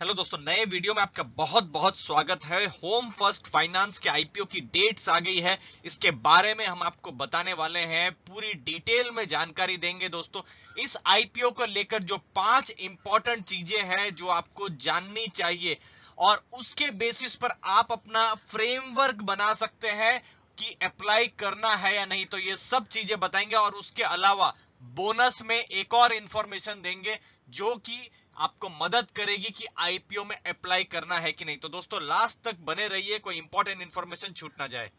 Hello दोस्तों, नए video में आपका बहुत बहुत स्वागत है। होम फर्स्ट फाइनेंस के आईपीओ की डेट्स आ गई है। इसके बारे में हम आपको बताने वाले हैं, पूरी डिटेल में जानकारी देंगे। दोस्तों, इस आईपीओ को लेकर जो 5 इंपॉर्टेंट चीजें हैं जो आपको जाननी चाहिए और उसके बेसिस पर आप अपना फ्रेमवर्क बना सकते हैं कि अप्लाई करना है या नहीं। तो ये सब चीजें बताएंगे और उसके अलावा बोनस में एक और इंफॉर्मेशन देंगे जो कि आपको मदद करेगी कि आईपीओ में अप्लाई करना है कि नहीं। तो दोस्तों, लास्ट तक बने रहिए, कोई इंपॉर्टेंट इंफॉर्मेशन छूट ना जाए।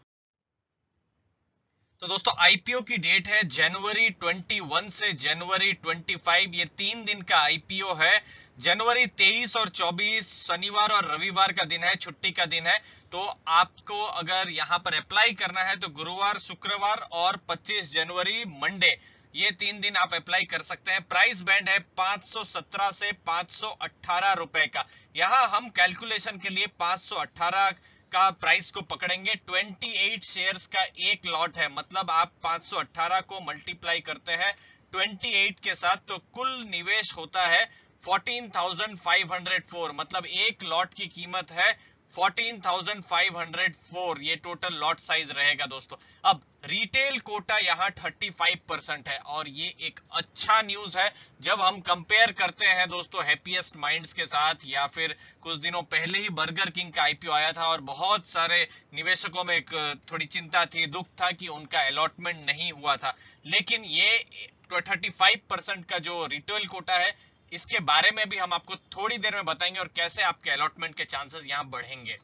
तो दोस्तों, आईपीओ की डेट है जनवरी 21 से जनवरी 25। ये 3 दिन का आईपीओ है। जनवरी 23 और 24 शनिवार और रविवार का दिन है, छुट्टी का दिन है। तो आपको अगर यहां पर अप्लाई करना है तो गुरुवार, शुक्रवार और 25 जनवरी मंडे, ये 3 दिन आप अप्लाई कर सकते हैं। प्राइस बैंड है 517 से 518 रुपए का। यहां हम कैलकुलेशन के लिए 518 का प्राइस को पकड़ेंगे। 28 शेयर्स का एक लॉट है, मतलब आप 518 को मल्टीप्लाई करते हैं 28 के साथ, तो कुल निवेश होता है 14,504। मतलब एक लॉट की कीमत है 14,504। ये टोटल लॉट साइज रहेगा दोस्तों। अब रिटेल कोटा यहाँ 35% है और ये एक अच्छा न्यूज है जब हम कंपेयर करते हैं दोस्तों हैप्पीएस्ट माइंड्स के साथ। या फिर कुछ दिनों पहले ही बर्गर किंग का आईपीओ आया था और बहुत सारे निवेशकों में एक थोड़ी चिंता थी, दुख था कि उनका अलॉटमेंट नहीं हुआ था। लेकिन ये 35% का जो रिटेल कोटा है, इसके बारे में भी हम आपको थोड़ी देर में बताएंगे और कैसे आपके अलॉटमेंट के चांसेस यहां बढ़ेंगे।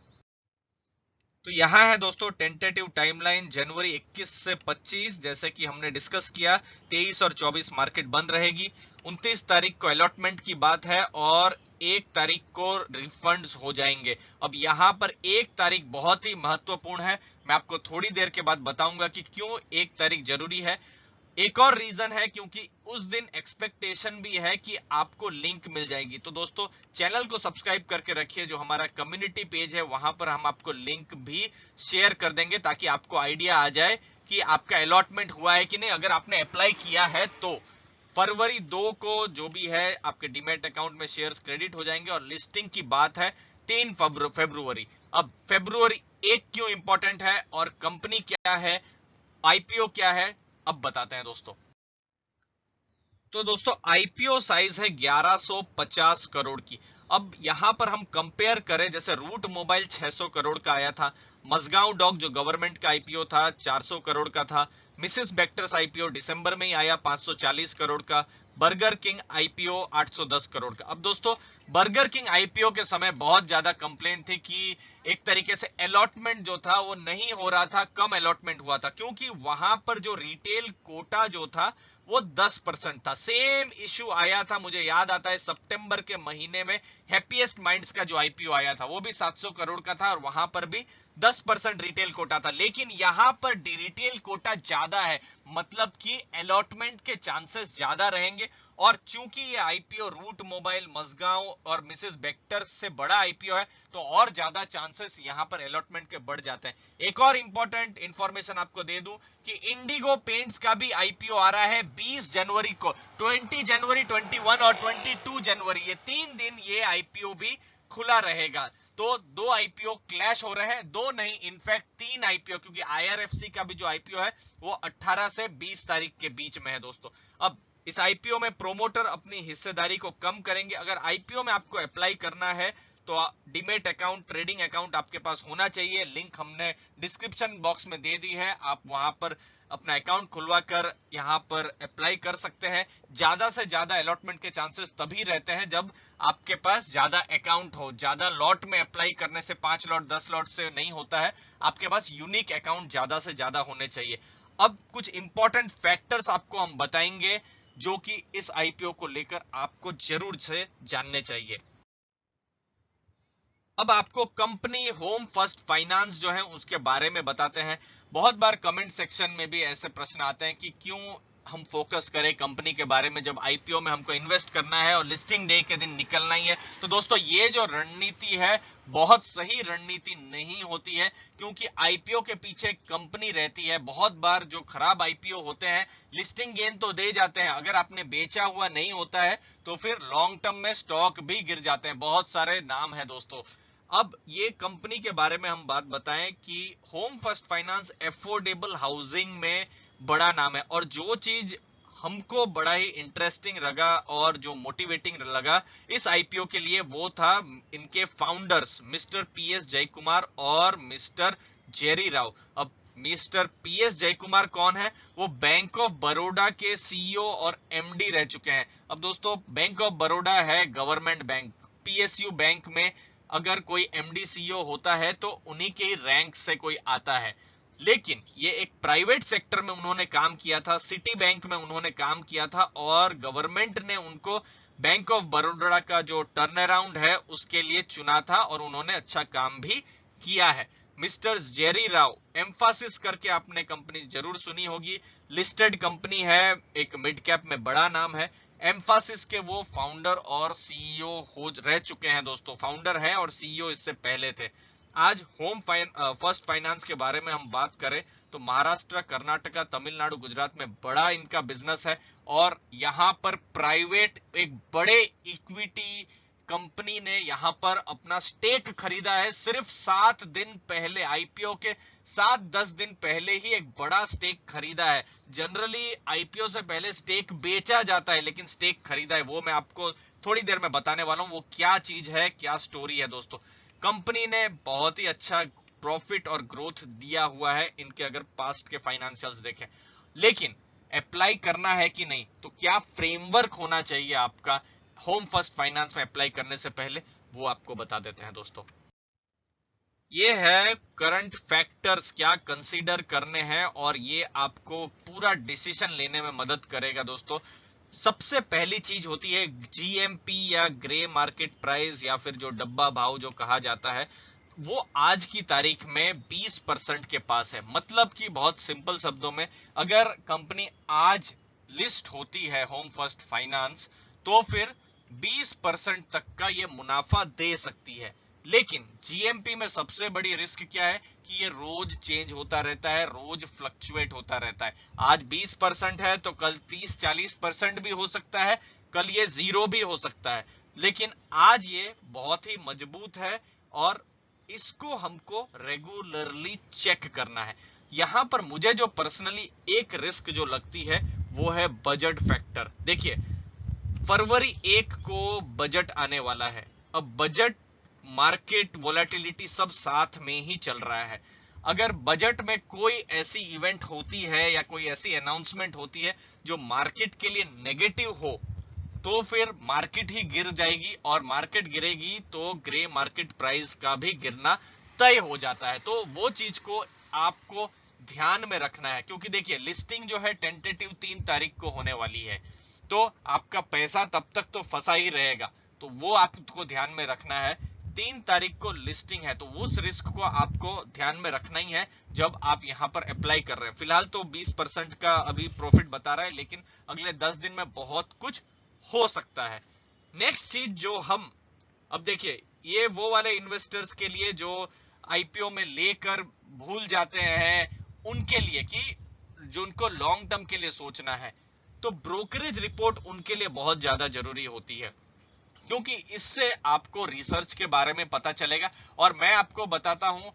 तो यहाँ है दोस्तों टेंटेटिव टाइमलाइन जनवरी 21 से 25। जैसे कि हमने डिस्कस किया, 23 और 24 मार्केट बंद रहेगी। 29 तारीख को अलॉटमेंट की बात है और 1 तारीख को रिफंड्स हो जाएंगे। अब यहाँ पर 1 तारीख बहुत ही महत्वपूर्ण है। मैं आपको थोड़ी देर के बाद बताऊंगा कि क्यों 1 तारीख जरूरी है। एक और रीजन है क्योंकि उस दिन एक्सपेक्टेशन भी है कि आपको लिंक मिल जाएगी। तो दोस्तों, चैनल को सब्सक्राइब करके रखिए। जो हमारा कम्युनिटी पेज है वहां पर हम आपको लिंक भी शेयर कर देंगे ताकि आपको आइडिया आ जाए कि आपका अलॉटमेंट हुआ है कि नहीं। अगर आपने अप्लाई किया है तो फरवरी 2 को जो भी है आपके डीमैट अकाउंट में शेयर्स क्रेडिट हो जाएंगे और लिस्टिंग की बात है 3 फरवरी। अब फरवरी 1 क्यों इंपॉर्टेंट है और कंपनी क्या है, आईपीओ क्या है, अब बताते हैं दोस्तों। तो दोस्तों, आईपीओ साइज है 1150 करोड़ की। अब यहां पर हम कंपेयर करें, जैसे रूट मोबाइल 600 करोड़ का आया था, मजगांव डॉग जो गवर्नमेंट का आईपीओ था 400 करोड़ का था, मिसेस बेक्टर्स आईपीओ दिसंबर में ही आया 540 करोड़ का, बर्गर किंग आईपीओ 810 करोड़ का। अब दोस्तों, बर्गर किंग आईपीओ के समय बहुत ज्यादा कंप्लेंट थी कि एक तरीके से अलॉटमेंट जो था वो नहीं हो रहा था, कम अलॉटमेंट हुआ था, क्योंकि वहां पर जो रिटेल कोटा जो था वो 10% था। सेम इश्यू आया था, मुझे याद आता है सितंबर के महीने में हैप्पीएस्ट माइंड्स का जो आईपीओ आया था वो भी 700 करोड़ का था और वहां पर भी 10% रिटेल कोटा था। लेकिन यहां पर रिटेल कोटा ज्यादा है, मतलब कि अलॉटमेंट के चांसेस ज्यादा रहेंगे। और चूंकि ये आईपीओ रूट मोबाइल, मजगांव और मिसेस बेक्टर्स से बड़ा आईपीओ है तो और ज्यादा चांसेस यहां पर अलॉटमेंट के बढ़ जाते हैं। एक और इंपॉर्टेंट इंफॉर्मेशन आपको दे दूं कि इंडिगो पेंट्स का भी आईपीओ आ रहा है 20 जनवरी को। 20 जनवरी, 21 और 22 जनवरी, ये 3 दिन ये आईपीओ भी खुला रहेगा। तो 2 आईपीओ क्लैश हो रहे हैं, 2 नहीं इनफैक्ट 3 आईपीओ, क्योंकि आईआरएफसी का भी जो आईपीओ है वो 18 से 20 तारीख के बीच में है दोस्तों। अब इस आईपीओ में प्रोमोटर अपनी हिस्सेदारी को कम करेंगे। अगर आईपीओ में आपको अप्लाई करना है तो डीमेट अकाउंट, ट्रेडिंग अकाउंट आपके पास होना चाहिए। लिंक हमने डिस्क्रिप्शन बॉक्स में दे दी है, आप वहां पर अपना अकाउंट खुलवा कर यहां पर अप्लाई कर सकते हैं। ज्यादा से ज्यादा अलॉटमेंट के चांसेस तभी रहते हैं जब आपके पास ज्यादा अकाउंट हो। ज्यादा लॉट में अप्लाई करने से 5 लॉट 10 लॉट से नहीं होता है, आपके पास यूनिक अकाउंट ज्यादा से ज्यादा होने चाहिए। अब कुछ इंपॉर्टेंट फैक्टर्स आपको हम बताएंगे जो कि इस आईपीओ को लेकर आपको जरूर से जानने चाहिए। अब आपको कंपनी होम फर्स्ट फाइनेंस जो है उसके बारे में बताते हैं। बहुत बार कमेंट सेक्शन में भी ऐसे प्रश्न आते हैं कि क्यों हम फोकस करें कंपनी के बारे में जब आईपीओ में हमको इन्वेस्ट करना है और लिस्टिंग डे के दिन निकलना ही है। तो दोस्तों ये जो रणनीति है बहुत सही रणनीति नहीं होती है, क्योंकि आईपीओ के पीछे कंपनी रहती है। बहुत बार जो खराब आईपीओ होते हैं लिस्टिंग गेन तो दे जाते हैं, अगर आपने बेचा हुआ नहीं होता है तो फिर लॉन्ग टर्म में स्टॉक भी गिर जाते हैं। बहुत सारे नाम है दोस्तों। अब ये कंपनी के बारे में हम बात बताएं कि home first finance affordable housing में बड़ा नाम है, और जो चीज हमको बड़ा ही इंटरेस्टिंग लगा और जो मोटिवेटिंग लगा इस आईपीओ के लिए वो था इनके फाउंडर्स मिस्टर पीएस जयकुमार और मिस्टर जेरी राव। अब मिस्टर पीएस जयकुमार कौन है? वो बैंक ऑफ बड़ौदा के सीईओ और एमडी रह चुके हैं। अब दोस्तों बैंक ऑफ बड़ौदा है गवर्नमेंट बैंक, पीएसयू बैंक में अगर कोई एमडी सीईओ होता है तो उन्हीं के रैंक से कोई आता है, लेकिन ये एक प्राइवेट सेक्टर में उन्होंने काम किया था, सिटी बैंक में उन्होंने काम किया था और गवर्नमेंट ने उनको बैंक ऑफ बड़ौदा का जो टर्न अराउंड है उसके लिए चुना था और उन्होंने अच्छा काम भी किया है। मिस्टर जेरी राव, एम्फासिस करके आपने कंपनी जरूर सुनी होगी, लिस्टेड कंपनी है, एक मिड कैप में बड़ा नाम है। एम्फासिस के वो फाउंडर और सीईओ हो रह चुके हैं दोस्तों, फाउंडर है और सीईओ इससे पहले थे। आज होम फर्स्ट फाइनेंस के बारे में हम बात करें तो महाराष्ट्र, कर्नाटका, तमिलनाडु, गुजरात में बड़ा इनका बिजनेस है और यहाँ पर प्राइवेट एक बड़े इक्विटी कंपनी ने यहाँ पर अपना स्टेक खरीदा है। सिर्फ 7 दिन पहले, आईपीओ के 7-10 दिन पहले ही एक बड़ा स्टेक खरीदा है। जनरली आईपीओ से पहले स्टेक बेचा जाता है, लेकिन स्टेक खरीदा है, वो मैं आपको थोड़ी देर में बताने वाला हूँ वो क्या चीज है, क्या स्टोरी है दोस्तों। कंपनी ने बहुत ही अच्छा प्रॉफिट और ग्रोथ दिया हुआ है इनके अगर पास्ट के फाइनेंशियल्स देखें, लेकिन अप्लाई करना है कि नहीं, तो क्या फ्रेमवर्क होना चाहिए आपका होम फर्स्ट फाइनेंस में अप्लाई करने से पहले, वो आपको बता देते हैं दोस्तों। ये है करंट फैक्टर्स क्या कंसीडर करने हैं और ये आपको पूरा डिसीजन लेने में मदद करेगा दोस्तों। सबसे पहली चीज होती है जीएमपी या ग्रे मार्केट प्राइस या फिर जो डब्बा भाव जो कहा जाता है, वो आज की तारीख में 20% के पास है। मतलब कि बहुत सिंपल शब्दों में अगर कंपनी आज लिस्ट होती है होम फर्स्ट फाइनेंस तो फिर 20% तक का ये मुनाफा दे सकती है। लेकिन जीएमपी में सबसे बड़ी रिस्क क्या है कि ये रोज चेंज होता रहता है, रोज फ्लक्चुएट होता रहता है। आज 20% है तो कल 30-40% भी हो सकता है, कल ये 0 भी हो सकता है। लेकिन आज ये बहुत ही मजबूत है और इसको हमको रेगुलरली चेक करना है। यहां पर मुझे जो पर्सनली एक रिस्क जो लगती है वो है बजट फैक्टर। देखिए फरवरी 1 को बजट आने वाला है। अब बजट, मार्केट, वोलेटिलिटी सब साथ में ही चल रहा है। अगर बजट में कोई ऐसी इवेंट होती है या कोई ऐसी अनाउंसमेंट होती है जो मार्केट के लिए नेगेटिव हो तो फिर मार्केट ही गिर जाएगी और मार्केट गिरेगी तो ग्रे मार्केट प्राइस का भी गिरना तय हो जाता है। तो वो चीज को आपको ध्यान में रखना है, क्योंकि देखिए लिस्टिंग जो है टेंटेटिव 3 तारीख को होने वाली है, तो आपका पैसा तब तक तो फंसा ही रहेगा, तो वो आपको ध्यान में रखना है। 3 तारीख को लिस्टिंग है तो उस रिस्क को आपको ध्यान में रखना ही है जब आप यहाँ पर अप्लाई कर रहे हैं। फिलहाल तो 20% का अभी प्रॉफिट बता रहा है, लेकिन अगले 10 दिन में बहुत कुछ हो सकता है। नेक्स्ट चीज जो हम अब देखिए, ये वो वाले इन्वेस्टर्स के लिए जो आईपीओ में लेकर भूल जाते हैं उनके लिए, कि जो उनको लॉन्ग टर्म के लिए सोचना है, तो ब्रोकरेज रिपोर्ट उनके लिए बहुत ज्यादा जरूरी होती है, क्योंकि इससे आपको रिसर्च के बारे में पता चलेगा। और मैं आपको बताता हूं,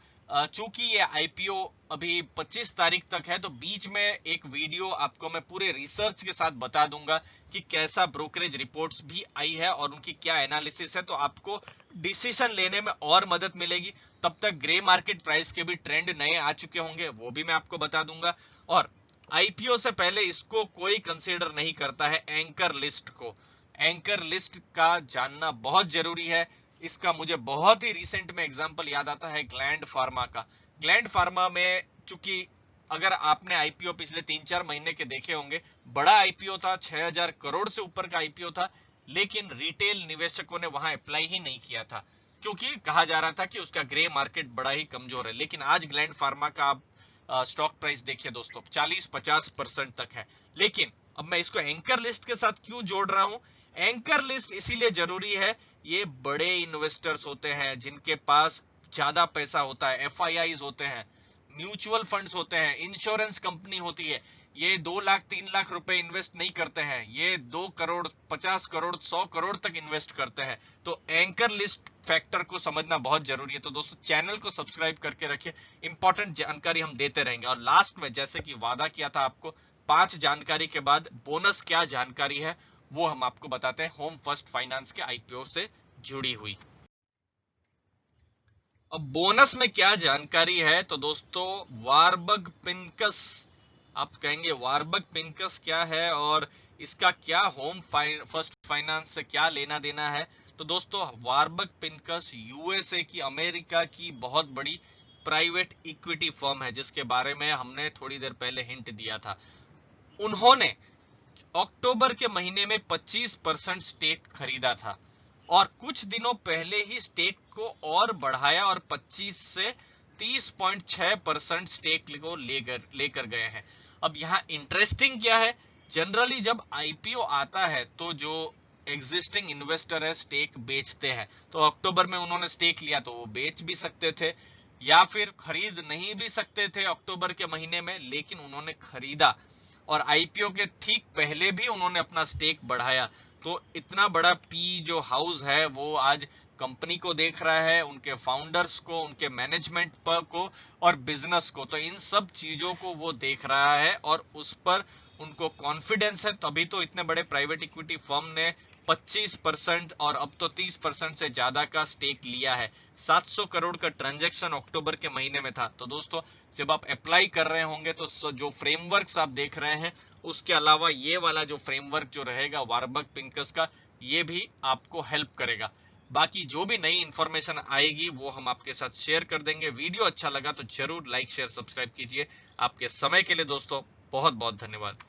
चूंकि ये आईपीओ अभी 25 तारीख तक है, तो बीच में एक वीडियो आपको मैं पूरे रिसर्च के साथ बता दूंगा कि कैसा ब्रोकरेज रिपोर्ट्स भी आई है और उनकी क्या एनालिसिस है, तो आपको डिसीजन लेने में और मदद मिलेगी। तब तक ग्रे मार्केट प्राइस के भी ट्रेंड नए आ चुके होंगे, वो भी मैं आपको बता दूंगा। और आईपीओ से पहले इसको कोई कंसीडर नहीं करता है एंकर लिस्ट को। एंकर लिस्ट का जानना बहुत जरूरी है। इसका मुझे बहुत ही रिसेंट में एग्जांपल याद आता है ग्लैंड फार्मा का। ग्लैंड फार्मा में चूंकि अगर आपने आईपीओ पिछले 3-4 महीने के देखे होंगे, बड़ा आईपीओ था, 6000 करोड़ से ऊपर का आईपीओ था, लेकिन रिटेल निवेशकों ने वहां अप्लाई ही नहीं किया था, क्योंकि कहा जा रहा था कि उसका ग्रे मार्केट बड़ा ही कमजोर है। लेकिन आज ग्लैंड फार्मा का आप स्टॉक प्राइस देखिए दोस्तों 40-50% तक है। लेकिन अब मैं इसको एंकर लिस्ट के साथ क्यों जोड़ रहा हूं? एंकर लिस्ट इसीलिए जरूरी है, ये बड़े इन्वेस्टर्स होते हैं जिनके पास ज्यादा पैसा होता है, FIIs होते हैं, म्यूचुअल फंड्स होते हैं, इंश्योरेंस कंपनी होती है। ये 2 लाख 3 लाख रुपए इन्वेस्ट नहीं करते हैं, ये 2 करोड़ 50 करोड़ 100 करोड़ तक इन्वेस्ट करते हैं। तो एंकर लिस्ट फैक्टर को समझना बहुत जरूरी है। तो दोस्तों चैनल को सब्सक्राइब करके रखिए, इंपॉर्टेंट जानकारी हम देते रहेंगे। और लास्ट में जैसे कि वादा किया था आपको, 5 जानकारी के बाद बोनस क्या जानकारी है वो हम आपको बताते हैं, होम फर्स्ट फाइनेंस के IPO से जुड़ी हुई। अब बोनस में क्या जानकारी है, तो दोस्तों वारबर्ग पिंकस, आप कहेंगे वारबर्ग पिंकस क्या है और इसका क्या होम फर्स्ट फाइनेंस से क्या लेना देना है। तो दोस्तों वारबर्ग पिंकस USA की, अमेरिका की बहुत बड़ी प्राइवेट इक्विटी फर्म है, जिसके बारे में हमने थोड़ी देर पहले हिंट दिया था। उन्होंने अक्टूबर के महीने में 25% स्टेक खरीदा था और कुछ दिनों पहले ही स्टेक को और बढ़ाया और 25 से 30.6% स्टेक को लेकर गए हैं। अब यहाँ इंटरेस्टिंग क्या है, जनरली जब IPO आता है तो जो एग्जिस्टिंग इन्वेस्टर है स्टेक बेचते हैं। तो अक्टूबर में उन्होंने स्टेक लिया तो वो बेच भी सकते थे या फिर खरीद नहीं भी सकते थे अक्टूबर के महीने में, लेकिन उन्होंने खरीदा और IPO के ठीक पहले भी उन्होंने अपना स्टेक बढ़ाया। तो इतना बड़ा पी जो हाउस है वो आज कंपनी को देख रहा है, उनके फाउंडर्स को, उनके मैनेजमेंट को और बिजनेस को, तो इन सब चीजों को वो देख रहा है और उस पर उनको कॉन्फिडेंस है, तभी तो इतने बड़े प्राइवेट इक्विटी फर्म ने 25% और अब तो 30% से ज्यादा का स्टेक लिया है। 700 करोड़ का ट्रांजैक्शन अक्टूबर के महीने में था। तो दोस्तों जब आप अप्लाई कर रहे होंगे तो जो फ्रेमवर्क्स आप देख रहे हैं उसके अलावा ये वाला जो फ्रेमवर्क जो रहेगा वारबर्ग पिंकस का, ये भी आपको हेल्प करेगा। बाकी जो भी नई इंफॉर्मेशन आएगी वो हम आपके साथ शेयर कर देंगे। वीडियो अच्छा लगा तो जरूर लाइक शेयर सब्सक्राइब कीजिए। आपके समय के लिए दोस्तों बहुत बहुत धन्यवाद।